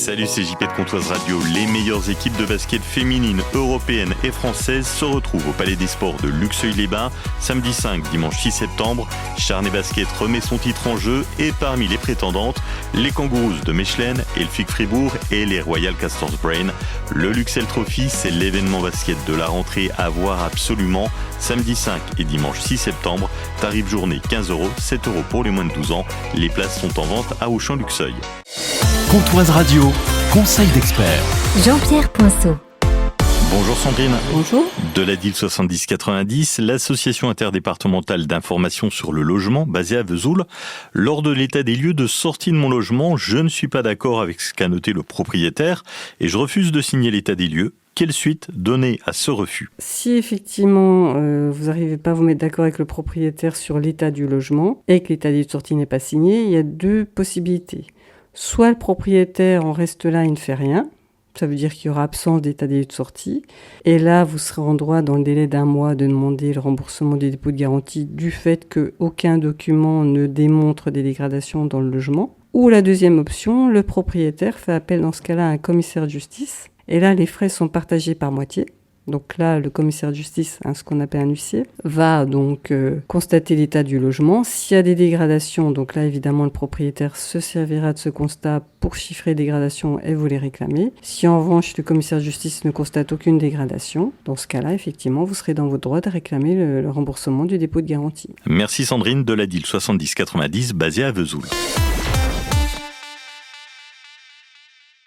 Salut, c'est JP de Comptoise Radio. Les meilleures équipes de basket féminines, européennes et françaises se retrouvent au Palais des Sports de Luxeuil-les-Bains. Samedi 5, dimanche 6 septembre, Charnay Basket remet son titre en jeu et parmi les prétendantes, les Kangaroos de Mechelen, Elfic Fribourg et les Royal Castors Brain. Le Luxel Trophy, c'est l'événement basket de la rentrée à voir absolument. Samedi 5 et dimanche 6 septembre, tarif journée 15 €, 7 € pour les moins de 12 ans. Les places sont en vente à Auchan-Luxeuil. Comptoise Radio, conseil d'experts. Jean-Pierre Poinceau. Bonjour Sandrine. Bonjour. De la DIL 7090, l'association interdépartementale d'information sur le logement basée à Vesoul. Lors de l'état des lieux de sortie de mon logement, je ne suis pas d'accord avec ce qu'a noté le propriétaire et je refuse de signer l'état des lieux. Quelle suite donner à ce refus ? Si effectivement vous n'arrivez pas à vous mettre d'accord avec le propriétaire sur l'état du logement et que l'état des lieux de sortie n'est pas signé, il y a deux possibilités. Soit le propriétaire en reste là et ne fait rien, ça veut dire qu'il y aura absence d'état des lieux de sortie, et là vous serez en droit dans le délai d'1 mois de demander le remboursement du dépôt de garantie du fait qu'aucun document ne démontre des dégradations dans le logement. Ou la deuxième option, le propriétaire fait appel dans ce cas-là à un commissaire de justice, et là les frais sont partagés par moitié. Donc là, le commissaire de justice, ce qu'on appelle un huissier, va donc constater l'état du logement. S'il y a des dégradations, donc là, évidemment, le propriétaire se servira de ce constat pour chiffrer les dégradations et vous les réclamer. Si en revanche, le commissaire de justice ne constate aucune dégradation, dans ce cas-là, effectivement, vous serez dans votre droit de réclamer le remboursement du dépôt de garantie. Merci Sandrine de la DIL 7090 basée à Vesoul.